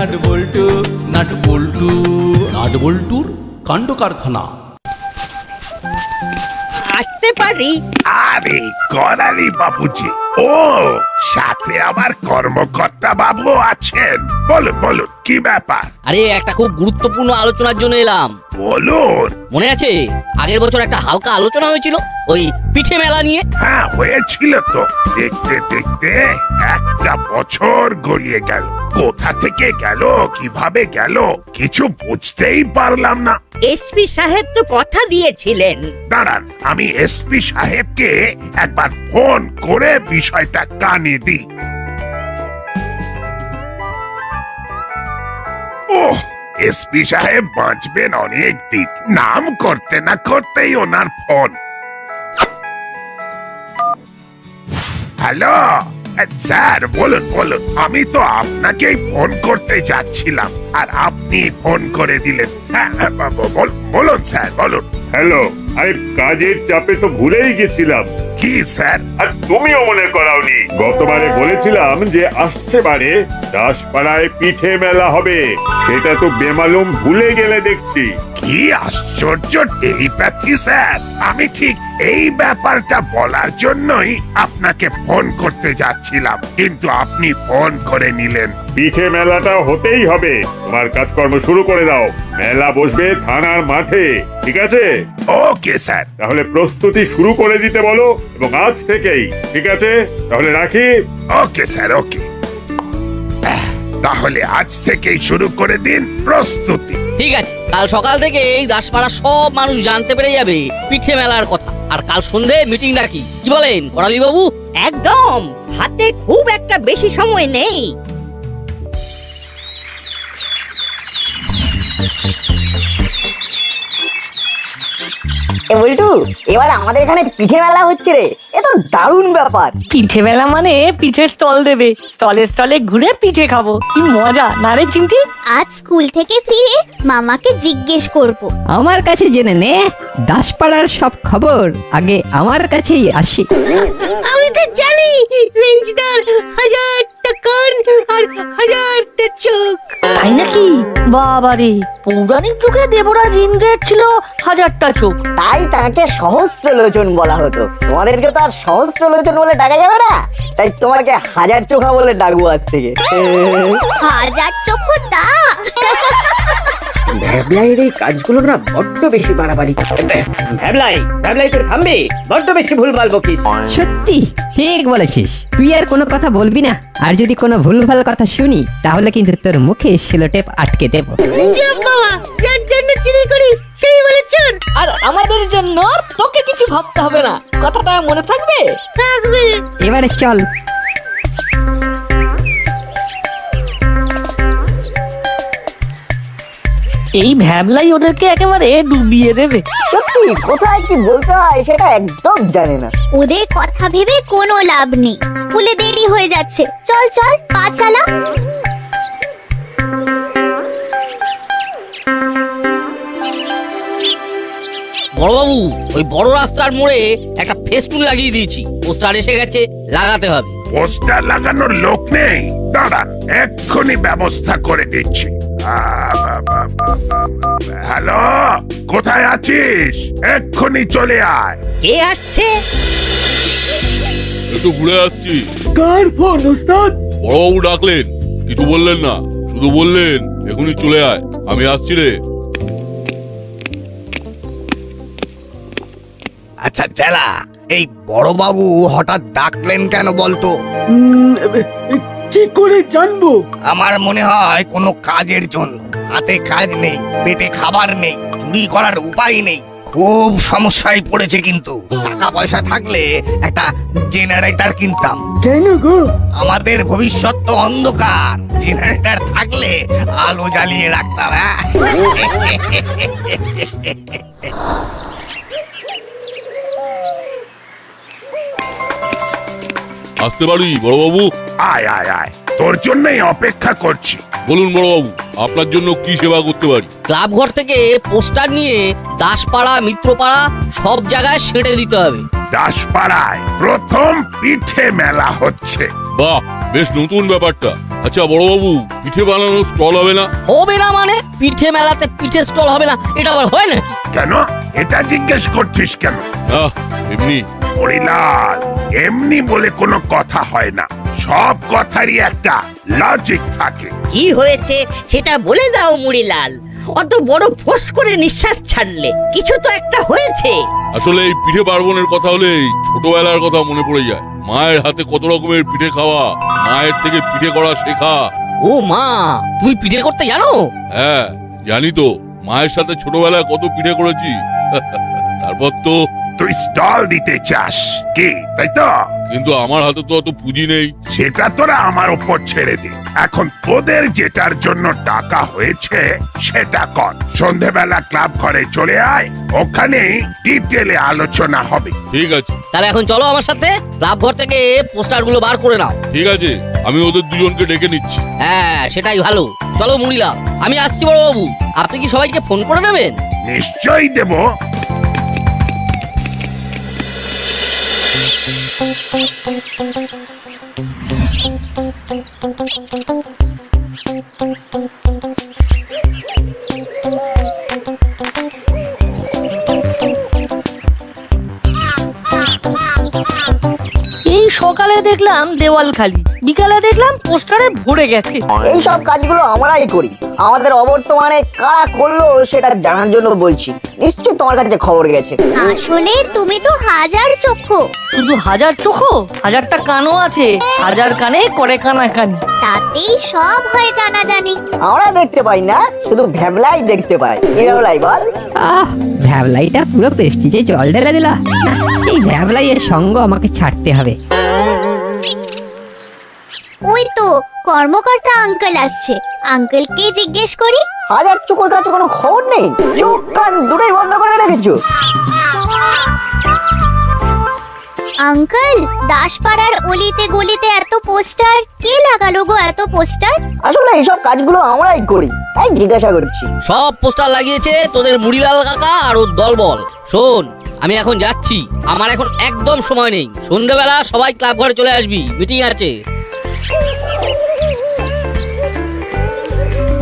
Nut বল্টু nut বল্টু nut বল্টুর কাণ্ড কারখানা। আসতে পারি? আরে করালি বাবুজি, ও সাথে আমার কর্মকর্তা বাবু আছেন। বলুন বলুন কি ব্যাপার? আরে একটা খুব গুরুত্বপূর্ণ আলোচনার জন্য এলাম। বলুন। মনে আছে আগের বছর একটা হালকা আলোচনা হয়েছিল ওই পিঠে মেলা নিয়ে? হ্যাঁ হয়েছিল তো। দেখতে দেখতে একটা বছর গড়িয়ে গেল। কোথা থেকে গেল, কিভাবে গেল, কিছু বুঝতেই পারলাম না। এসপি সাহেব তো কথা দিয়েছিলেন। দাঁড়ান, আমি এসপি সাহেবকে একবার ফোন করে বিষয়টা কানে দিই। ওহ, এসপি সাহেব বাঁচবেন অনেক দিন। নাম করতে না করতেই ওনার ফোন। হ্যালো স্যার, বলুন বলুন। আমি তো আপনাকেই ফোন করতে যাচ্ছিলাম আর আপনি ফোন করে দিলেন। হ্যাঁ বলুন স্যার বলুন। হ্যালো, আরে কাজের চাপে তো ভুলেই গেছিলাম। কি স্যার? আর তুমিও মনে করাওনি। গতবারে বলেছিলাম যে আসছে বারে দাসপাড়ায় পিঠে মেলা হবে, সেটা তো বেমালুম ভুলে গেলে দেখছি। কি আশ্চর্য টেলিপ্যাথি স্যার! আমি ঠিক এই ব্যাপারটা বলার জন্যই আপনাকে ফোন করতে যাচ্ছিলাম, কিন্তু আপনি ফোন করে নিলেন। পিঠে মেলাটা হতেই হবে, তোমার কাজকর্ম শুরু করে দাও। মেলা বসবে থানার মাঠে, ঠিক আছে? Okay sir. তাহলে প্রস্তুতি শুরু করে দিতে বলো, এবং আজ থেকেই। ঠিক আছে, তাহলে রাখি। ওকে স্যার, ওকে। তাহলে আজ থেকেই শুরু করে দিন প্রস্তুতি। ঠিক আছে, কাল সকাল থেকে এই দাসপাড়া সব মানুষ জানতে পেরে যাবে পিঠে মেলার কথা। আর কাল সন্ধে মিটিং ডাকি, কি বলেন করালি বাবু? একদম, হাতে খুব একটা বেশি সময় নেই। বল্টু, এবার আমাদের এখানে পিঠে মেলা হচ্ছে রে। এ তো দারুণ ব্যাপার। পিঠে মেলা মানে পিঠের স্টল দেবে, স্টলে স্টলে ঘুরে পিঠে খাবো। কি মজা না রে চিমটি? আজ স্কুল থেকে ফিরে মামাকে জিজ্ঞেস করব। আমার কাছে জেনে নে, দাসপাড়ার সব খবর আগে আমার কাছেই আসে। আমি তো জানি রেঞ্জদার 1000টা কান আর 1000টা চোখ। তাই নাকি? বাবারে, পৌরাণিক যুগে দেবরাজ ইন্দ্রের ছিল 1000টা চোখ। তাই তাকে সহস্র লোচন বলা হতো। তোমাদেরকে তো আর সহস্র লোচন বলে ডাকা যাবে না, তাই তোমাকে 1000 চোখা বলে ডাকবো আজ থেকে। 1000 চোখ দা। ভ্যাবলাইয়ের এই কাজগুলো না বড্ড বেশি বাড়াবাড়ি। ভ্যাবলাই তোর থামবি, বড্ড বেশি ভুলভাল বকিস। সত্যি ঠিক বলেছিস। তুই আর কোনো কথা বলবি না, আর যদি কোনো ভুলভাল কথা শুনি তাহলে কিন্তু তোর মুখে সেলোটেপ আটকে দেব। বাবা, যার জন্য চুরি করি সেই বলে চোর। আর আমাদের জন্য তোকে কিছু ভাবতে হবে না, কথাটা মনে থাকবে? থাকবে। এবারে চল। এই ভ্যাবলাই ওদেরকে একেবারে ডুবিয়ে দেবে। সত্যি কোথায় কি বলতে হয় সেটা একদম জানে না। ওদের কথা ভেবে কোনো লাভ নেই, স্কুলে দেরি হয়ে যাচ্ছে। চল চল, পা চালা। বড়বাবু, ওই বড় রাস্তার মোড়ে একটা ফেস্টুন লাগিয়ে দিয়েছি, পোস্টার এসে গেছে, লাগাতে হবে। পোস্টার লাগানোর লোক নেই, দাঁড়ান এক্ষুনি ব্যবস্থা করে দিচ্ছি। হ্যালো, কোথায় আছিস? এক্ষুনি চলে আয়। কে আসছে? একটু ঘুরে আসছি। কার ফোন ওস্তাদ? বড়বাবু ডাকলেন, কিছু বললেন না, শুধু বললেন এখনই চলে আয়, আমি আসছি রে। আচ্ছা চেলা, এই বড়বাবু হঠাৎ ডাকলেন কেন বলতো? কি করে জানবো? আমার মনে হয় কোনো কাজের জন্য। হাতে কাজ নেই, পেটে খাবার নেই, চুরি করার উপায় নেই, খুব সমস্যায় পড়েছে। কিন্তু টাকা পয়সা থাকলে একটা জেনারেটর কিনতাম। কেন গো? আমাদের ভবিষ্যৎ তো অন্ধকার, জেনারেটর থাকলে আলো জ্বালিয়ে রাখতাম। আসতে পারি বড়বাবু? আয় আয় আয়, তোর জন্যই অপেক্ষা করছি। বলুন বড়বাবু, আপনার জন্য কি সেবা করতে পারি? ক্লাব ঘর থেকে পোস্টার নিয়ে দাসপাড়া, মিত্রপাড়া সব জায়গায় ছেড়ে দিতে হবে। দাসপাড়ায় প্রথম পিঠে মেলা হচ্ছে। বাহ, বেশ নতুন ব্যাপারটা। আচ্ছা বড়বাবু, পিঠে বানানোর স্টল হবে না? হবে না মানে? পিঠে মেলাতে পিঠে স্টল হবে না, এটা আবার হয় নাকি? কেন এটা জিজ্ঞেস করছিস কেন? এমনি। হরিলাল, এমনি বলে কোনো কথা হয় না, সব কথারই একটা লজিক থাকে। কি হয়েছে সেটা বলে দাও মুড়িলাল। অত বড় ফোঁস করে নিঃশ্বাস ছাড়লে, কিছু তো একটা হয়েছে। আসলে এই পিঠে পার্বণের কথা হলেই ছোটবেলার কথা মনে পড়ে যায়। মায়ের হাতে কত রকমের পিঠে খাওয়া, মায়ের থেকে পিঠে করা শেখা। ও মা, তুমি পিঠে করতে জানো? হ্যাঁ জানি তো, মায়ের সাথে ছোটবেলায় কত পিঠে করেছি। তারপর তো তুই স্টল দিতে চাস কি, তাই তো? কিন্তু আমার হাতে তো অত পুঁজি নেই। সেটা তোরা আমার উপর ছেড়ে দে। এখন তোদের যেটার জন্য টাকা হয়েছে সেটা কর। সন্ধেবেলা ক্লাব ঘরে চলে আয়, ওখানে ডিটেলে আলোচনা হবে। ঠিক আছে। তাহলে এখন চলো আমার সাথে, ক্লাব ঘর থেকে পোস্টারগুলো বার করে নাও। ঠিক আছে, আমি ওদের দুজনকে ডেকে নিচ্ছি। হ্যাঁ সেটাই ভালো। চলো মুড়িলাল, আমি আসছি বড়বাবু। আপনি কি সবাইকে ফোন করে দেবেন? নিশ্চয়ই দেব। এই সকালে দেখলাম দেওয়াল খালি, বিকালে দেখলাম পোস্টারে ভরে গেছে। এই সব কাজগুলো আমরাই করি। আমাদের অবর্তমানে কারা করলো সেটা জানার জন্য বলছি। নিশ্চয়ই তোমার কাছে খবর গেছে। আসলে তুমি তো হাজার চক্ষু। শুধু হাজার চোখো, হাজারটা কানও আছে। হাজার কানে করে কানাকানি। তাতেই সব হয় জানাজানি। আমরা দেখতে পাই না, শুধু ভ্যাবলাই দেখতে পাই। কি ভ্যাবলাই বল? ভ্যাবলাইটা পুরো প্রেস্টিজে জল ঢেলে দিলা। এই ভ্যাবলাইয়ের সঙ্গ আমাকে ছাড়তে হবে। ওই তো কর্মকর্তা আঙ্কেল আসছে, আঙ্কেলকে জিজ্ঞেস করি। হাজার চোখের কাছে কোনো খবর নেই? চোখ কান দুটোই বন্ধ করে রেখেছো? আঙ্কেল, দাসপাড়ার অলিতে গলিতে এত পোস্টার কে লাগালো গো? এত পোস্টার? আসলে এইসব কাজগুলো আমরাই করি, তাই জিজ্ঞাসা করছি। সব পোস্টার লাগিয়েছে তোদের মুড়িলাল কাকা আর ওর দলবল। শোন, আমি এখন যাচ্ছি, আমার এখন একদম সময় নেই। সন্ধ্যাবেলা সবাই ক্লাব ঘরে চলে আসবি, মিটিং আছে।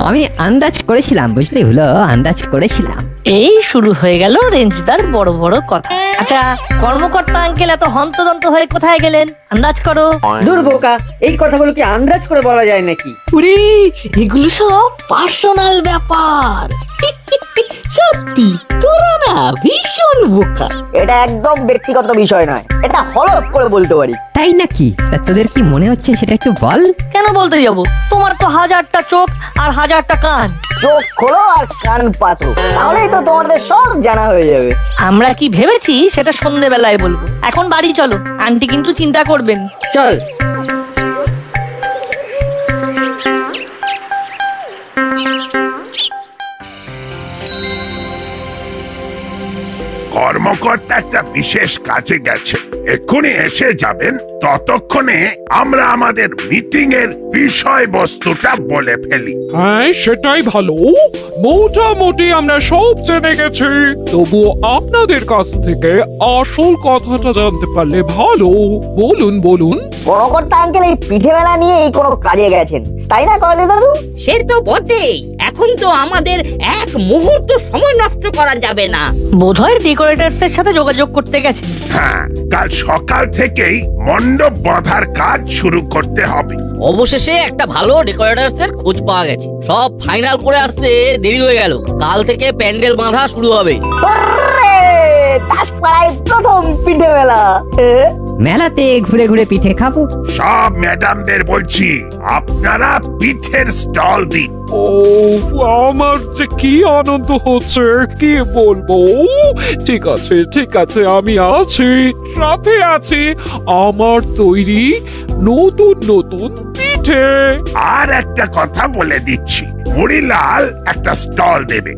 আমি আন্দাজ করেছিলাম, বুঝলি হলো, আন্দাজ করেছিলাম। এই শুরু হয়ে গেল রেঞ্জদার বড় বড় কথা। আচ্ছা, কর্মকর্তা আঙ্কেল এত হন্তদন্ত হয়ে কোথায় গেলেন? আন্দাজ করো। দূর বোকা, এই কথাগুলো কি আন্দাজ করে বলা যায় নাকি? উরে, এগুলো সব পার্সোনাল ব্যাপার। সত্যি তোরা না ভীষণ বোকা। এটা একদম ব্যক্তিগত বিষয় নয়, এটা হলফ করে বলতে পারি। তাই নাকি? তা তোদের কি মনে হচ্ছে সেটা একটু বল। কেন বলতে যাব? তোমার তো হাজারটা চোখ আর হাজারটা কান। চোখ খোলো আর কান পাতো, তাহলেই তো তোমাদের সব জানা হয়ে যাবে। আমরা কি ভেবেছি সেটা সন্ধেবেলায় বলবো। এখন বাড়ি চলো, আন্টি কিন্তু চিন্তা করবেন। চল। কর্মকর্তা একটা বিশেষ কাজে গেছে, এক্ষুনি এসে যাবেন। ততক্ষণে আমরা আমাদের মিটিং এর বিষয়বস্তুটা বলে ফেলি। হ্যাঁ সেটাই ভালো। মোটামুটি আমরা সব জেনে গেছি, তবুও আপনাদের কাছ থেকে আসল কথাটা জানতে পারলে ভালো। বলুন বলুন। কর্মকর্তা আঙ্কেল এই পিঠে মেলা নিয়ে এই কোনো কাজে গেছেন, তাই না করলে দাদু? সে তো বটেই। এখন তো আমাদের এক মুহূর্ত সময় নষ্ট করা যাবে না। বোধহয় ডেকোরেটরস এর সাথে যোগাযোগ করতে গেছে। হ্যাঁ, কাল সকাল থেকেই মণ্ডপ বাঁধার কাজ শুরু করতে হবে। অবশেষে একটা ভালো ডেকোরেটরস এর খোঁজ পাওয়া গেছে। সব ফাইনাল করে আসতে দেরি হয়ে গেল। কাল থেকে প্যান্ডেল বাঁধা শুরু হবে। দাসপাড়ায় প্রথম পিঠে মেলা। মেলাতে ঘুরে ঘুরে পিঠে খাবো। সব ম্যাডামদের বলছি, আপনারা পিঠের স্টল দিন। ও, আমার যে কি আনন্দ হচ্ছে কি বলবো। ঠিক আছে ঠিক আছে, আমি আছি, সাথে আছি আমার তৈরি নতুন নতুন পিঠে। আর একটা কথা বলে দিচ্ছি, মুড়িলাল একটা স্টল দেবে।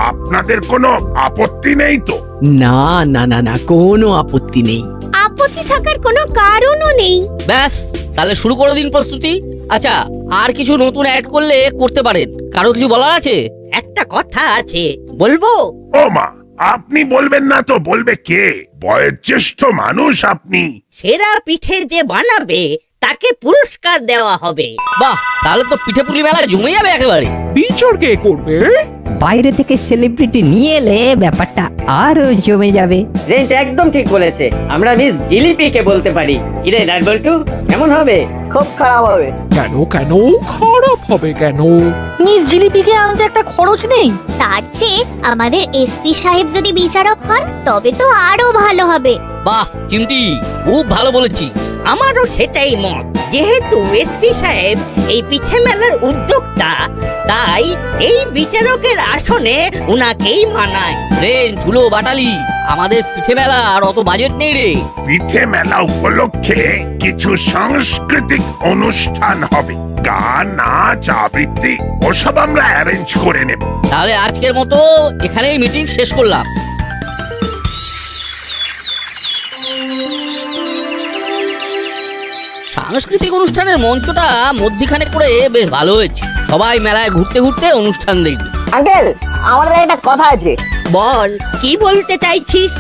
আপনাদের কোনো আপত্তি নেই তো? না না না না, কোনো আপত্তি নেই। আপত্তি থাকার কোনো কারণও নেই। ব্যাস, তাহলে শুরু করে দিন প্রস্তুতি। আচ্ছা, আর কিছু নতুন অ্যাড করলে করতে পারেন। কারো কিছু বলার আছে? একটা কথা আছে, বলবো? ও মা, আপনি বলবেন না তো বলবে কে? বয়োজ্যেষ্ঠ মানুষ আপনি। সেরা পিঠে যে বানাবে তাকে পুরস্কার দেওয়া হবে। বাহ, তাহলে তো পিঠে পুলি মেলা জমে যাবে একেবারে। বিচার কে করবে? বাইরে থেকে সেলিব্রিটি নিয়ে এলে ব্যাপারটা আরো জমে যাবে। রেঞ্জ একদম ঠিক বলেছে। আমরা মিস জিলিপিকে বলতে পারি। ইরে নাটবল্টু, কেমন হবে? খুব খারাপ হবে। কেন কেন খারাপ হবে কেন? মিস জিলিপিকে আনতে একটা খরচ নেই। তার চেয়ে আমাদের এসপি সাহেব যদি বিচারক হন তবে তো আরো ভালো হবে। বাহ চিমটি, খুব ভালো বলেছি। আমারও সেটাই মত। যেহেতু এসপি সাহেব এই পিঠে মেলার উদ্যোক্তা, তাই এই বিচারকের আসনে উনাকেই মানায়। রেঞ্জ, ঝুলো, বাটালি, আমাদের পিঠে মেলা আর অত বাজেট নেই রে। পিঠে মেলা উপলক্ষে কিছু সাংস্কৃতিক অনুষ্ঠান হবে, গান, নাচ, আবৃত্তি ওসব আমরা অ্যারেঞ্জ করে নেব। তাহলে আজকের মতো এখানেই মিটিং শেষ করলাম। সাংস্কৃতিক অনুষ্ঠানের মঞ্চটা মধ্যিখানে করে বেশ ভালো হয়েছে। সবাই মেলায় ঘুরতে ঘুরতে অনুষ্ঠান দেখবে। আঙ্কেল, আমাদের একটা কথা আছে। বল, কি বলতে চাইছিস?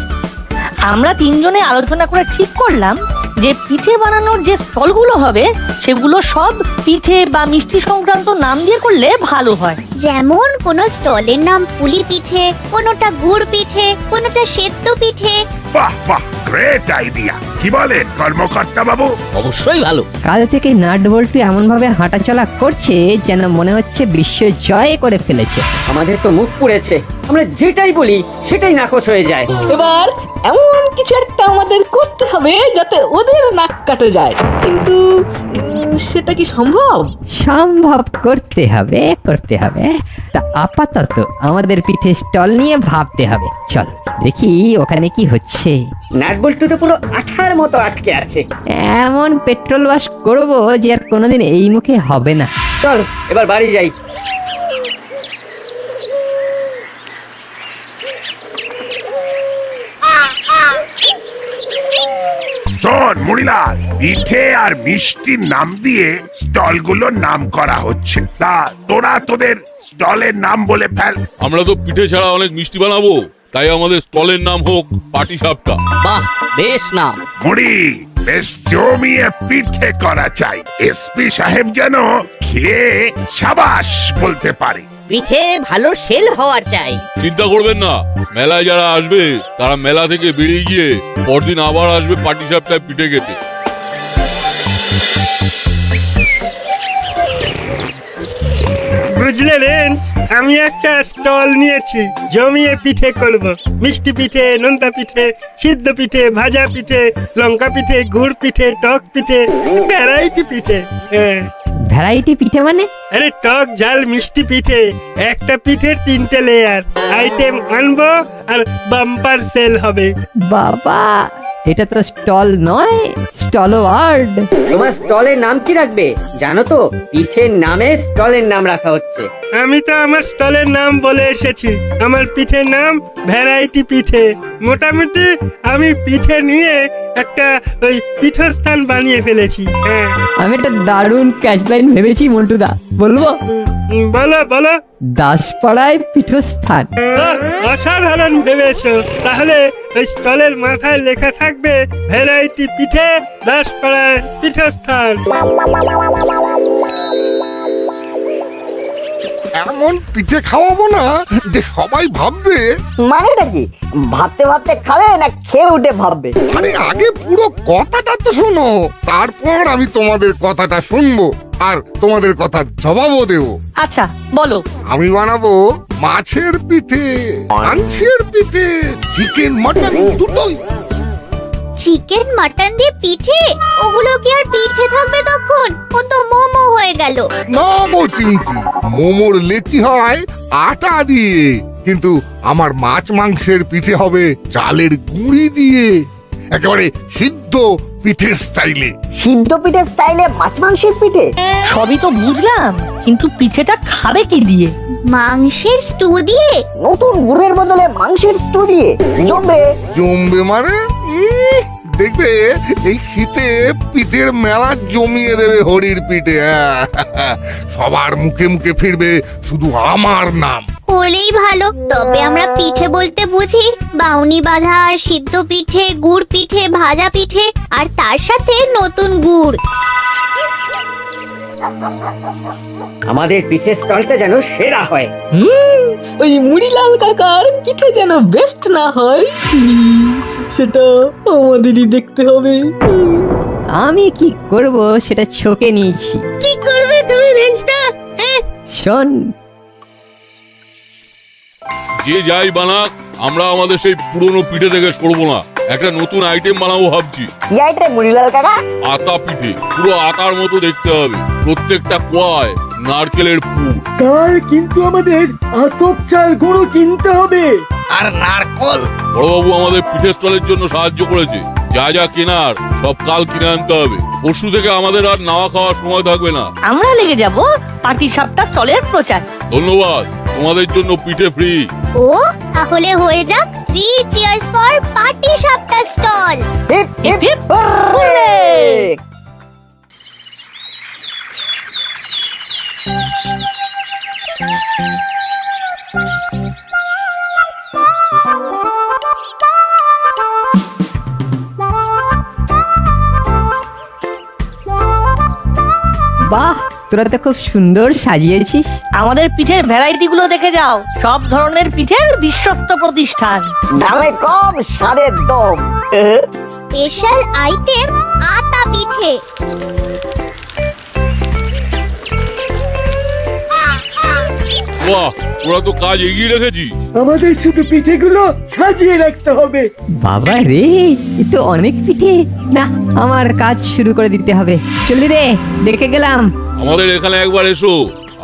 আমরা তিনজনে আলোচনা করে ঠিক করলাম যে পিঠে বানানোর যে স্টলগুলো হবে সেগুলো সব পিঠে বা মিষ্টি সংক্রান্ত নাম দিয়ে করলে ভালো হয়। যেমন কোন স্টলের নাম পুলি পিঠে, কোনটা গুড় পিঠে, কোনটা সেদ্ধ পিঠে। বাহ বাহ, গ্রেট আইডিয়া। কি বলেন কর্মকর্তা বাবু? অবশ্যই ভালো। কাল থেকে নাট বল্টু এমন ভাবে হাঁটাচলা করছে যেন মনে হচ্ছে বিশ্ব জয় করে ফেলেছে। আমাদের তো মুখ পুড়েছে, আমরা যেটাই বলি সেটাই নাকচ হয়ে যায়। এবার এমন কিছু একটা আমাদের করতে হবে যাতে ওদের নাক কাটে যায়, কিন্তু সেটা কি সম্ভব? সম্ভব করতে হবে, করতে হবে। তা আপাতত আমাদের পিঠে স্টল নিয়ে ভাবতে হবে। চল দেখি ওখানে কি হচ্ছে। নাটবল্টু তো পুরো আঠার মতো আটকে আছে। এমন পেট্রোল ওয়াশ করবো যে আর কোনোদিন এই মুখে হবে না। চল এবার বাড়ি যাই। শোন মুড়িলাল, পিঠে আর মিষ্টির নাম দিয়ে স্টলগুলোর নাম করা হচ্ছে। তা তোরা তোদের স্টলের নাম বলে ফেল। আমরা তো পিঠে ছাড়া অনেক মিষ্টি বানাবো, তাই আমাদের স্টলের নাম হোক পাটি সাপটা। বাহ, বেশ নাম। মুড়ি বেশ জমিয়ে পিঠে করা চাই, এসপি সাহেব যেন খেয়ে সাবাস বলতে পারে। পিঠে ভালো সেল হওয়া চাই। চিন্তা করবেন না, মেলায় যারা আসবে তারা মেলা থেকে বেরিয়ে গিয়ে পরদিন আবার আসবে পাটি সাপটায় পিঠে খেতে। বুঝলে রেঞ্জ, আমি একটা স্টল নিয়েছি, জমিয়ে পিঠে করব। মিষ্টি পিঠে, নোনতা পিঠে, সিদ্ধ পিঠে, ভাজা পিঠে, লঙ্কা পিঠে, গুড় পিঠে, টক পিঠে, ভ্যারাইটি পিঠে। হ্যাঁ, ভ্যারাইটি পিঠে মানে? আরে টক ঝাল মিষ্টি পিঠে, একটা পিঠের 3টে লেয়ার। আইটেম আনবো আর বাম্পার সেল হবে। বাবা, এটা তো স্টল নয়, স্টল ওয়ার্ড। তোমার স্টলের নাম কি রাখবে জানো তো? পিঠের নামে স্টলের নাম রাখা হচ্ছে। আমি তো আমার স্টলের নাম বলে এসেছি। আমার পিঠের নাম ভ্যারাইটি পিঠে। মোটামুটি আমি পিঠে নিয়ে একটা ওই পীঠস্থান বানিয়ে ফেলেছি। হ্যাঁ, আমি একটা দারুণ ক্যাচলাইন ভেবেছি মন্টুদা, বলবো? বলো বলো। দাসপাড়ায় পীঠস্থান। অসাধারণ ভেবেছো। তাহলে ওই স্টলের মাথায় লেখা থাকবে ভ্যারাইটি পিঠে, দাসপাড়ায় পীঠস্থান। এমন পিঠে খাওয়াবো না যে সবাই ভাববে। মানেটা কি? ভাবতে ভাবতে খাবে না খেয়ে উঠে ভাববে? আরে আগে পুরো কথাটা তো শোনো, তারপর আমি তোমাদের কথাটা শুনবো আর তোমাদের কথার জবাবও দেবো। আচ্ছা বলো। আমি বানাবো মাছের পিঠে, মাংসের পিঠে, চিকেন মটন দুটোই। চিকেন মাটন দিয়ে পিঠে? ওগুলো কি আর পিঠে থাকবে তখন? ও তো মোমো হয়ে গেল। না গো চিমটি, মোমোর লেচি হয় আটা দিয়ে, কিন্তু আমার মাছ মাংসের পিঠে হবে চালের গুঁড়ি দিয়ে, একেবারে সিদ্ধ পিঠের স্টাইলে। সিদ্ধ পিঠের স্টাইলে মাছ মাংসের পিঠে? সবই তো বুঝলাম, কিন্তু পিঠেটা খাবে কি দিয়ে? মাংসের স্টু দিয়ে? নতুন গুড়ের বদলে মাংসের স্টু দিয়ে জমবে। জমবে মানে দেখবে এই শীতে পিঠের মেলা জমিয়ে দেবে হরির পিঠে। সবার মুখে মুখে ফিরবে শুধু আমার নাম। হলেই ভালো। তবে আমরা পিঠে বলতে বুঝি বাউনি বাঁধা, সিদ্ধ পিঠে, গুড় পিঠে, ভাজা পিঠে আর তার সাথে নতুন গুড়। আমাদের পিঠের স্টলটা যেন সেরা হয়। ওই মুড়িলাল কাকার পিঠে যেন বেস্ট না হয় সেটা আমাদেরই দেখতে হবে। আমি কি করব সেটা ছোকে নিয়েছি। কি করবে তুমি রেঞ্জটা? শোন, যে যাই বানাক, আমরা আমাদের সেই পুরনো পিঠে থেকে সরবো না। একটা নতুন আইটেম বানাবো ভাবছি। কি আইটেম মুড়িলাল কাকা? আতা পিঠে, পুরো আটার মতো দেখতে হবে। প্রত্যেকটা কোয়ায় নারকেলের পুর। কাল কিন্তু আমাদের আতপ চাল গুঁড়ো কিনতে হবে। আর নারকল। বড়বাবু আমাদের পিঠে স্টলের জন্য সাহায্য করেছে। যা যা কেনার সব কাল কিনে আনতে হবে। পরশু থেকে আমাদের আর নাওয়া খাওয়ার সময় থাকবে না। আমরা লেগে যাব পাটি সাপটা স্টলের প্রচার। ধন্যবাদ, তোমাদের জন্য পিঠে ফ্রি। ও তাহলে হয়ে যাক 3 cheers for Patishapta stall. Hip hip hip hooray! বাহ, তোরা তো খুব সুন্দর সাজিয়েছিস। আমাদের পিঠের ভ্যারাইটি গুলো দেখে যাও। সব ধরনের পিঠের বিশ্বস্ত প্রতিষ্ঠান। দামে কম, স্বাদের দম। স্পেশাল আইটেম আতা পিঠে। বাহ, ওরা তো কাজ এগিয়ে রেখেছি। আমাদের শুধু পিঠেগুলো সাজিয়ে রাখতে হবে। বাবা রে, এ তো অনেক পিঠে। না, আমার কাজ শুরু করে দিতে হবে। চলি রে, দেখে গেলাম। আমাদের এখানে একবার এসো,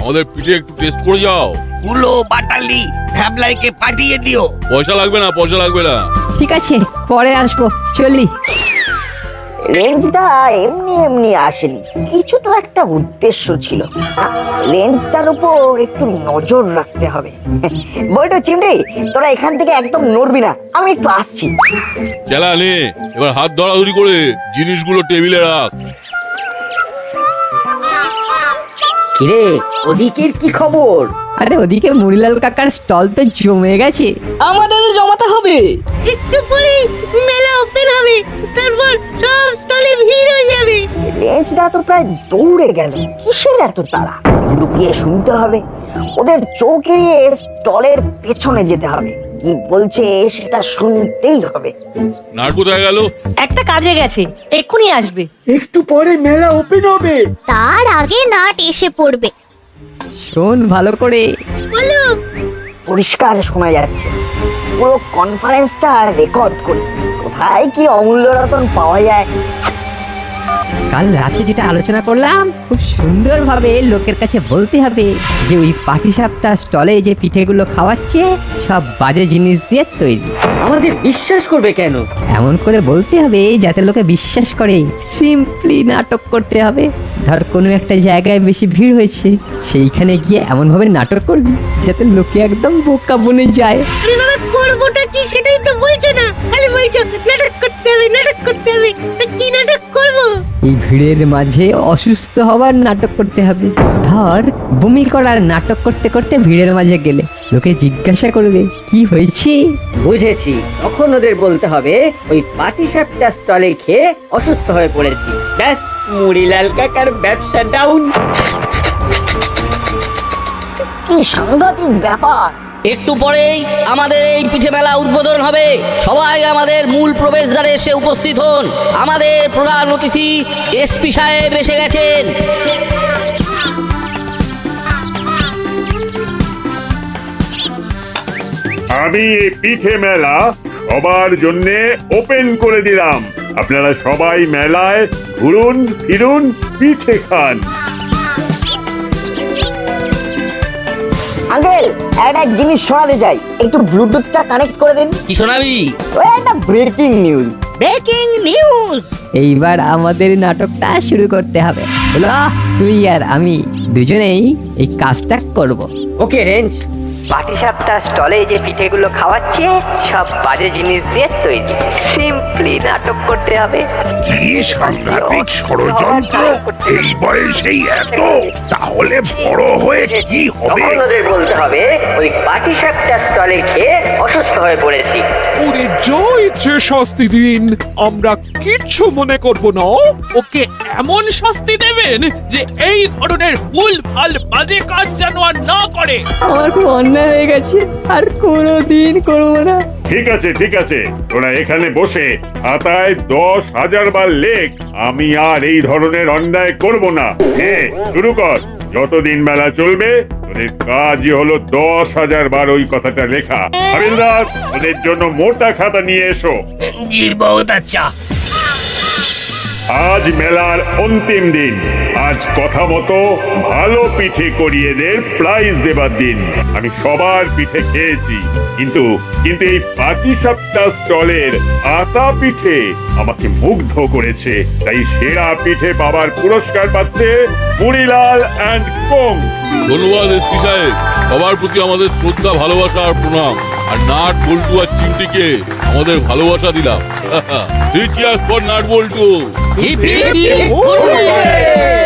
আমাদের পিঠে একটু টেস্ট করে যাও। কুলো বাটালি ভ্যাবলাইকে পাঠিয়ে দিও। পয়সা লাগবে না, পয়সা লাগবে না। ঠিক আছে, পরে আসবো। চলি। রেঞ্জদা এমনি এমনি আসেনি, কিছু তো একটা উদ্দেশ্য ছিল। রেঞ্জদার উপর একটু নজর রাখতে হবে। বইটা চিমড়ি, তোরা এখান থেকে একদম নড়বি না, আমি একটু আসছি। চেলা নে, এবার হাত ধরাধরি করে জিনিসগুলো টেবিলে রাখ। কিরে, ওদিকের কি খবর? আরে ওদিকে মুড়িলাল কাকার স্টল তো জমে গেছে। আমাদেরও জমাতে হবে। একটু পরে মেলা ওপেন হবে, তারপর সব স্টলে ভিড় হয়ে যাবে। রেঞ্জদা তো প্রায় দৌড়ে গেল, কিসের এত তাড়া? লুকিয়ে শুনতে হবে, ওদের চোখ এড়িয়ে স্টলের পেছনে যেতে হবে। কি বলছে সেটা শুনতেই হবে। নাট কোথায় গেল? একটা কাজে গেছে, এক্ষুনি আসবে। একটু পরে মেলা ওপেন হবে। তার আগে নাট এসে পড়বে। শোন ভালো করে। বলো। পরিষ্কার শোনা যাচ্ছে। পুরো কনফারেন্সটা রেকর্ড করি। কোথায় কি অমূল্য রতন পাওয়া যায়? কাল রাতে যেটা আলোচনা করলাম, খুব সুন্দরভাবে লোকের কাছে বলতে হবে যে ওই পাটিসাপটা স্টলে যে পিঠেগুলো খাওয়াচ্ছে সব বাজে জিনিস দিয়ে তৈরি। আমাদের বিশ্বাস করবে কেন? এমন করে বলতে হবে যাতে লোকে বিশ্বাস করে। সিম্পলি নাটক করতে হবে। ধর কোনো একটা জায়গায় বেশি ভিড় হয়েছে, সেইখানে গিয়ে এমন ভাবে নাটক করবি যাতে লোকে একদম বোকা বনে যায়। আরে বাবা, করবোটা কি সেটাই তো বলছো না, খালি বলছো নাটক করতে হবে, নাটক করতে হবে। তা কি নাটক করবো? এই ভিড়ের মাঝে অসুস্থ হবার নাটক করতে হবে। ধর বমি করার নাটক করতে করতে ভিড়ের মাঝে গেলে লোকে জিজ্ঞাসা করবে কি হয়েছে। বুঝেছি, তখন ওদের বলতে হবে ওই পাটি সাপটা স্টলে খেয়ে অসুস্থ হয়ে পড়েছি। ব্যাস, মুড়িলাল কাকার ব্যবসা ডাউন। কি সাংঘাতিক ব্যাপার! একটু পরেই আমাদের এই পিঠে মেলা উদ্বোধন হবে। সবাই আমাদের মূল প্রবেশদ্বারে এসে উপস্থিত হন। আমাদের প্রধান অতিথি এসপি সাহেব এসে গেছেন। আমি এই পিঠে মেলা সবার জন্য ওপেন করে দিলাম। আপনারা সবাই মেলায় ঘুরুন ফিরুন, পিঠে খান। আঙ্কেল, একটা জিনিস শোনাতে চাই, একটু ব্লুটুথটা কানেক্ট করে দিন। কি শোনাবি? ওই একটা ব্রেকিং নিউজ। Breaking news! এইবার আমাদের নাটকটা শুরু করতে হবে। বলো, তুই আর আমি দুজনেই এই কাজটা করব। ওকে রেঞ্জ, পাটিসাপটা স্টলে যে পিঠেগুলো খাওয়াচ্ছে সব বাজে জিনিস দিয়ে তৈরি। সিম্পলি নাটক করতে হবে। কি সাংঘাতিক ষড়যন্ত্র! এই বয়সেই এত! তাহলে বড় হয়ে কি হবে? তখন ওদের বলতে হবে ওই পাটিসাপটা স্টলে খেয়ে অসুস্থ হয়ে পড়েছি। ওরে যা ইচ্ছে শাস্তি দিন, আমরা কিচ্ছু মনে করব না। ওকে এমন শাস্তি দেবেন যে এই ধরনের ভুল ভাল বাজে কাজ যেন আর না করে। আমার খুব অন্যায় হয়ে গেছে, আর কোনোদিন করবো না। ঠিক আছে ঠিক আছে, তোরা এখানে বসে খাতায় 10,000 বার লেখ আমি আর এই ধরনের অন্যায় করব না। হ্যাঁ, শুরু কর। যতদিন মেলা চলবে তোদের কাজই হলো 10,000 বার ওই কথাটা লেখা। হাবিলদার, ওদের জন্য মোটা খাতা নিয়ে এসো। জি বহুত আচ্ছা। আজ মেলার অন্তিম দিন। আজ কথা মতো ভালো পিঠে করিয়েদের প্রাইজ দেবার দিন। আমি সবার পিঠে খেয়েছি, কিন্তু এই পাটিসাপটা স্টলের আতা পিঠে আমাকে মুগ্ধ করেছে। তাই সেরা পিঠে পাবার পুরস্কার পাচ্ছে মুড়িলাল অ্যান্ড কোং। ধন্যবাদ এসপি সাহেব, সবার প্রতি আমাদের শ্রদ্ধা, ভালোবাসা আর প্রণাম। আর নাট বল্টু আর চিমটিকে আমাদের ভালোবাসা দিলাম। Three cheers for nut bolt. Hip hip hurray!